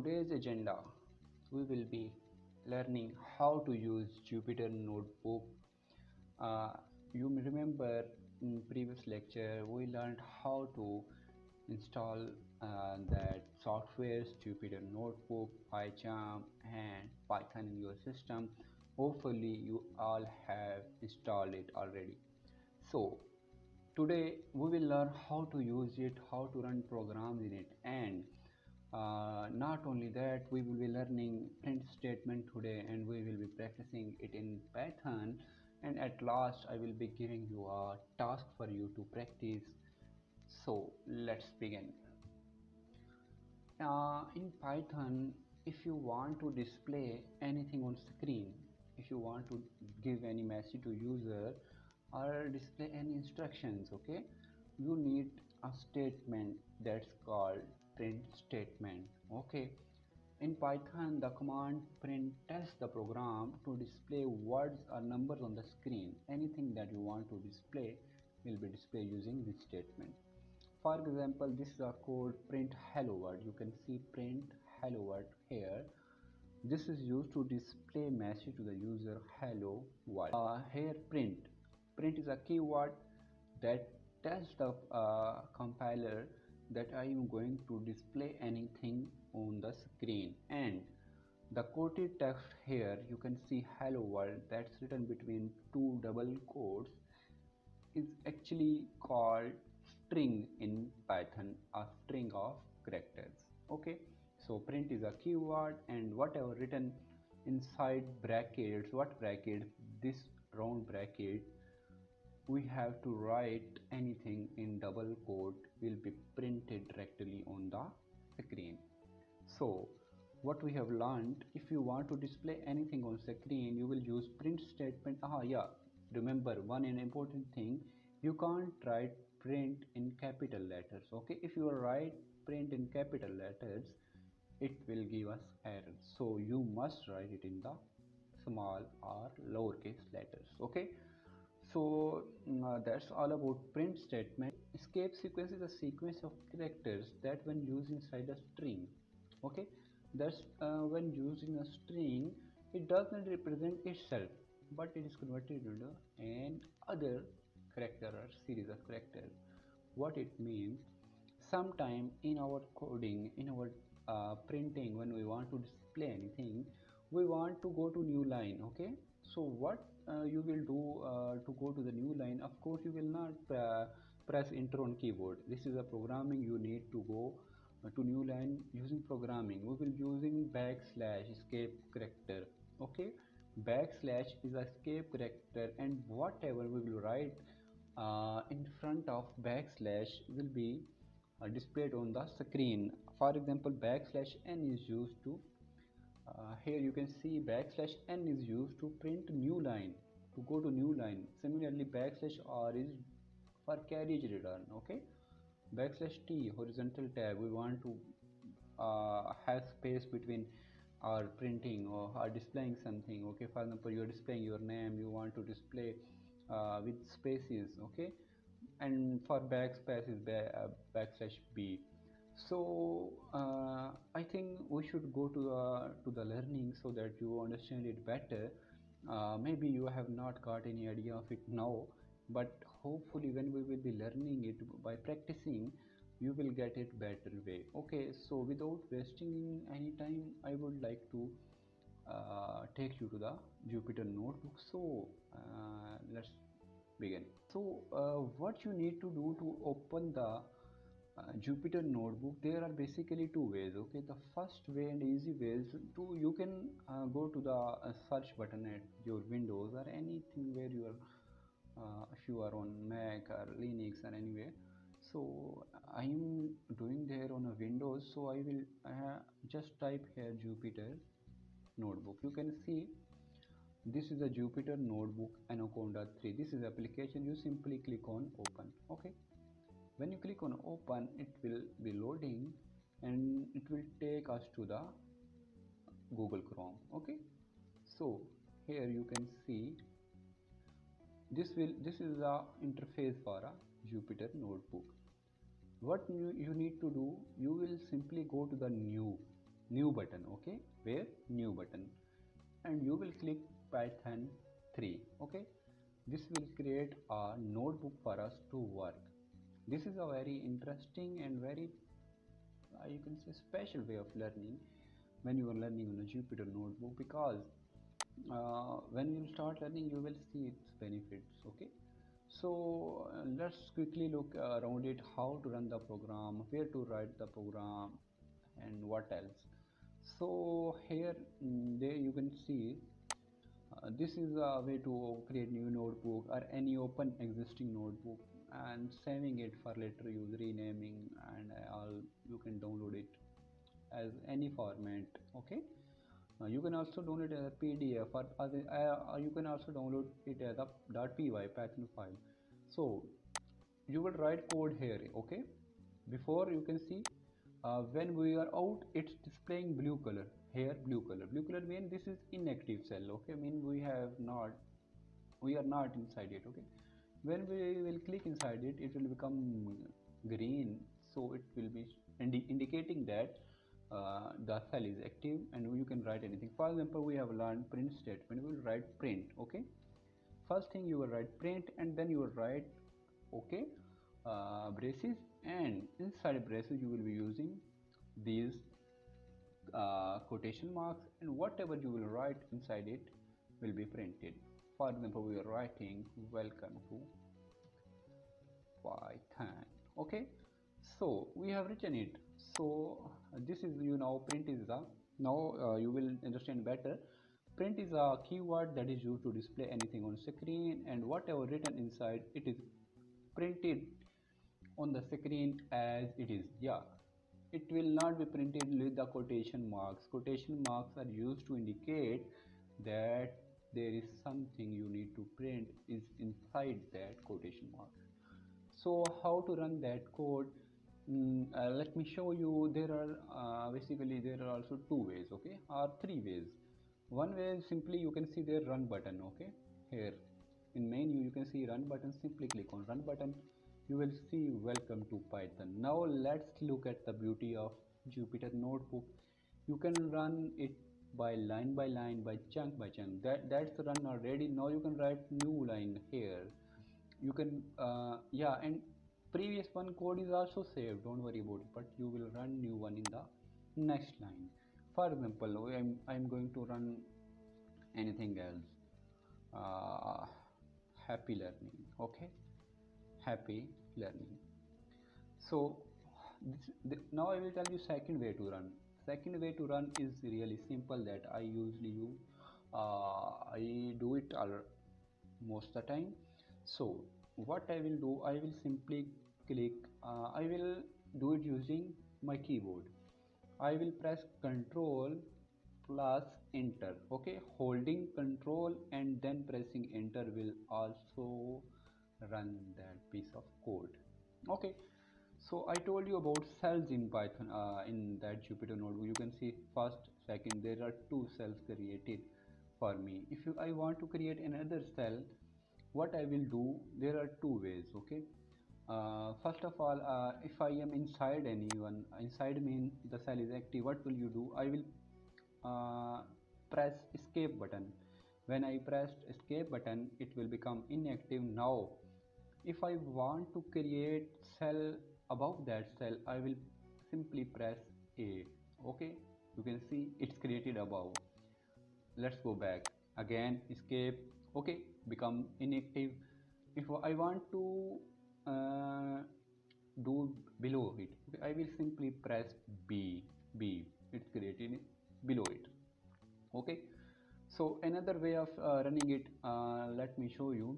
today's agenda, we will be learning how to use Jupyter Notebook. Uh, you may remember in previous lecture we learned how to install that softwares Jupyter Notebook, PyCharm and Python in your system. Hopefully you all have installed it already. So today we will learn how to use it, how to run programs in it, and not only that, we will be learning print statement today and we will be practicing it in Python, and at last I will be giving you a task for you to practice. So let's begin. In Python, if you want to display anything on screen, if you want to give any message to user or display any instructions, okay, you need a statement that's called print statement. Okay, in Python, the command print tells the program to display words or numbers on the screen. Anything that you want to display will be displayed using this statement. For example, this is a code print hello world. You can see print hello world here. This is used to display message to the user hello world. Here print is a keyword that tells the compiler that I am going to display anything on the screen, and the quoted text here you can see hello world that's written between two double quotes is actually called string in Python, a string of characters. Okay, so print is a keyword, and whatever written inside brackets, what bracket, this round bracket, we have to write anything in double quote will be printed directly on the screen. So what we have learned, if you want to display anything on screen, you will use print statement. Yeah, remember one important thing, you can't write print in capital letters. Okay, if you write print in capital letters, it will give us error, so you must write it in the small or lowercase letters. Okay, so that's all about print statement. Escape sequence is a sequence of characters that when used inside a string. Okay, that's when used in a string, it does not represent itself, but it is converted into an other character or series of characters. What it means, sometime in our coding, in our printing, when we want to display anything, we want to go to new line. Okay, so what you will do to go to the new line, of course you will not press enter on keyboard. This is a programming, you need to go to new line using programming. We will using backslash escape character. Okay, backslash is a escape character, and whatever we will write in front of backslash will be displayed on the screen. For example, backslash n is used to here you can see backslash n is used to print new line, to go to new line. Similarly, backslash r is for carriage return. Okay, backslash t horizontal tab, we want to have space between our printing or displaying something. Okay, for example, you are displaying your name, you want to display with spaces. Okay, and for backspace is backslash b. So I think we should go to the learning so that you understand it better. Maybe you have not got any idea of it now, but hopefully when we will be learning it by practicing, you will get it better way. Okay, so without wasting any time, I would like to take you to the Jupyter Notebook. So let's begin. So what you need to do to open the Jupyter Notebook, there are basically two ways. Okay, the first way and easy way is to, you can go to the search button at your Windows or anything where you are, if you are on Mac or Linux or anywhere. So I am doing there on a Windows, so I will just type here Jupyter Notebook. You can see this is a Jupyter Notebook Anaconda 3. This is application. You simply click on open. Okay, when you click on open, it will be loading and it will take us to the Google Chrome. Okay, so here you can see this is the interface for a Jupyter Notebook. What you need to do, you will simply go to the new new button. Okay, where new button, and you will click Python 3. Okay, this will create a notebook for us to work. This is a very interesting and very you can say special way of learning when you are learning on a Jupyter notebook, because when you start learning you will see its benefits. Okay, so let's quickly look around it, how to run the program, where to write the program, and what else. So here, there you can see this is a way to create new notebook or any open existing notebook and saving it for later use, renaming and all. You can download it as any format. Okay, you can also download it as a PDF, or you can also download it as a .py Python file. So you will write code here. Okay, before you can see when we are out, it's displaying blue color here. Blue color mean this is inactive cell. Okay, mean we are not inside it. Okay, when we will click inside it, it will become green, so it will be indicating that the cell is active and you can write anything. For example, we have learned print statement. We will write print. Okay, first thing you will write print, and then you will write okay braces, and inside braces you will be using these quotation marks, and whatever you will write inside it will be printed. For example, we are writing welcome to Python. Okay, so we have written it. So this is, you know, print is a, now you will understand better. Print is a keyword that is used to display anything on screen, and whatever written inside it is printed on the screen as it is. Yeah, it will not be printed with the quotation marks. Quotation marks are used to indicate that there is something you need to print is inside that quotation mark. So how to run that code? Let me show you. There are basically there are also two ways, okay, or three ways. One way is simply you can see there run button. Okay, here in menu you can see run button. Simply click on run button. You will see welcome to Python. Now let's look at the beauty of Jupyter Notebook. You can run it by line, by chunk. That's run already. Now you can write new line here. You can yeah, and previous one code is also saved, don't worry about it, but you will run new one in the next line. For example, I'm going to run anything else, uh, happy learning. Okay, happy learning. So now I will tell you second way to run. Second way to run is really simple, that I usually use, I do it most of the time. So what I will do, I will simply click, I will do it using my keyboard. I will press Ctrl plus enter. Okay, holding Ctrl and then pressing enter will also run that piece of code. Okay, so I told you about cells in Python, in that Jupyter notebook. You can see first, second, there are two cells created for me. If I want to create another cell, what I will do, there are two ways. Okay, first of all, if I am inside anyone, inside mean the cell is active, what will you do? I will press escape button. When I pressed escape button, it will become inactive. Now if I want to create cell above that cell, I will simply press A. Okay, you can see it's created above. Let's go back again, escape. Okay, become inactive. If I want to uh, do below it, okay, I will simply press B. It's created below it. Okay, so another way of running it, let me show you.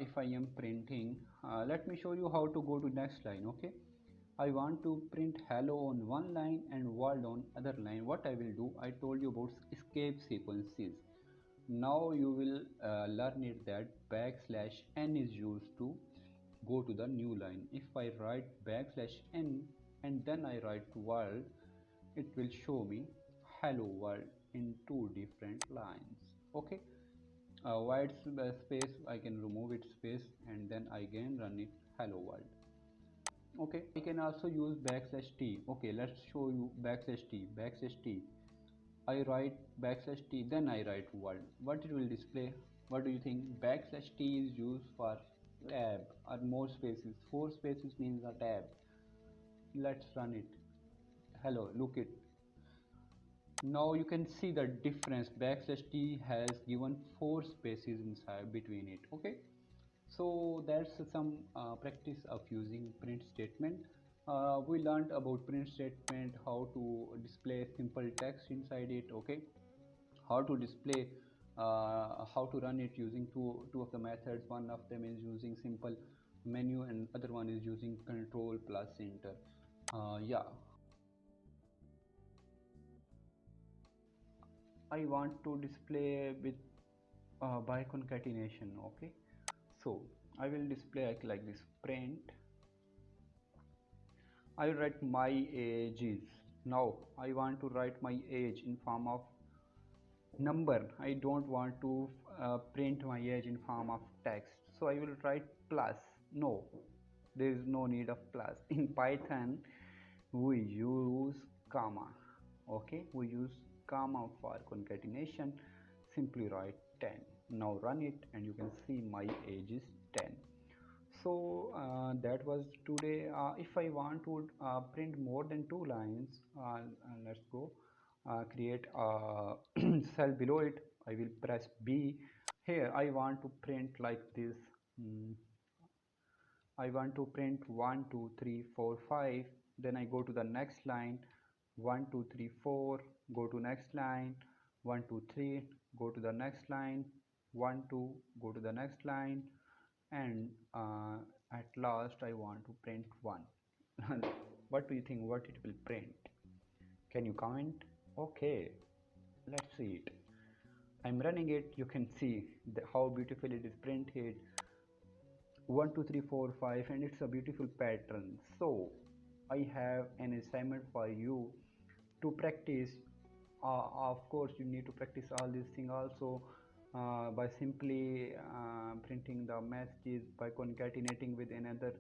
If I am printing, let me show you how to go to next line. Okay, I want to print hello on one line and world on other line. What I will do, I told you about escape sequences. Now you will learn it that backslash n is used to go to the new line. If I write backslash n and then I write world, it will show me hello world in two different lines. Okay, white space I can remove its space and then I again run it hello world. Okay, I can also use backslash t. Okay, let's show you backslash t. Backslash t, I write backslash t, then I write word. What it will display? What do you think? Backslash t is used for tab or more spaces. Four spaces means a tab. Let's run it. Hello, look it. Now you can see the difference. Backslash t has given four spaces inside between it. Okay, so that's some practice of using print statement. We learned about print statement, how to display simple text inside it. Okay, how to display, how to run it using two of the methods. One of them is using simple menu and other one is using control plus enter. Yeah, I want to display with by concatenation. Okay, so I will display like this: print. I will write my age is. Now I want to write my age in form of number. I don't want to print my age in form of text, so I will write plus. No, there is no need of plus. In Python we use comma. Okay, we use comma for concatenation. Simply write 10. Now run it and you can see my age is 10. So that was today. If I want to print more than two lines, let's go create a cell below it. I will press B. Here I want to print like this. mm, I want to print 1 2 3 4 5. Then I go to the next line. 1 2 3 4. Go to next line. 1 2 3. Go to the next line. 1 2. Go to the next line. And at last I want to print 1. What do you think? What it will print? Can you comment? Okay, let's see it. I'm running it. You can see how beautiful it is printed. 1 2 3 4 5, and it's a beautiful pattern. So I have an assignment for you to practice. Of course you need to practice all these things also, by simply printing the messages by concatenating with another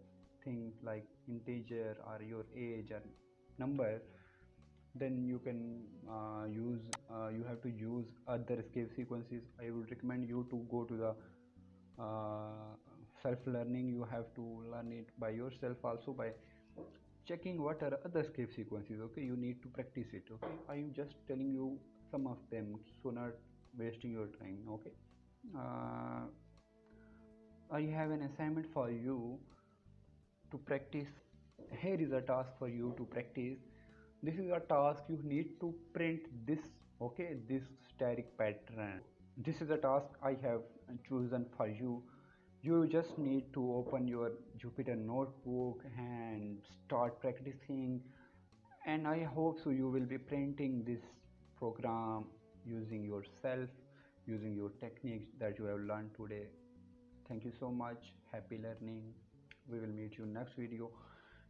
thing like integer or your age or number. Then you can you have to use other escape sequences. I would recommend you to go to the uh, self learning. You have to learn it by yourself also by checking what are other escape sequences. Okay, you need to practice it. Okay, I am just telling you some of them, so not wasting your time. Okay, uh, I have an assignment for you to practice. Here is a task for you to practice. This is a task. You need to print this. Okay, this static pattern. This is a task I have chosen for you. You just need to open your Jupyter Notebook and start practicing. And I hope so you will be printing this program using yourself, using your techniques that you have learned today. Thank you so much. Happy learning. We will meet you next video.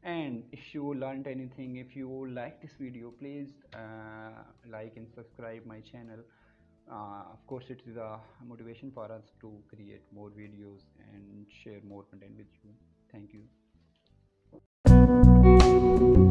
And if you learned anything, if you like this video, please like and subscribe my channel. Of course it is a motivation for us to create more videos and share more content with you. Thank you.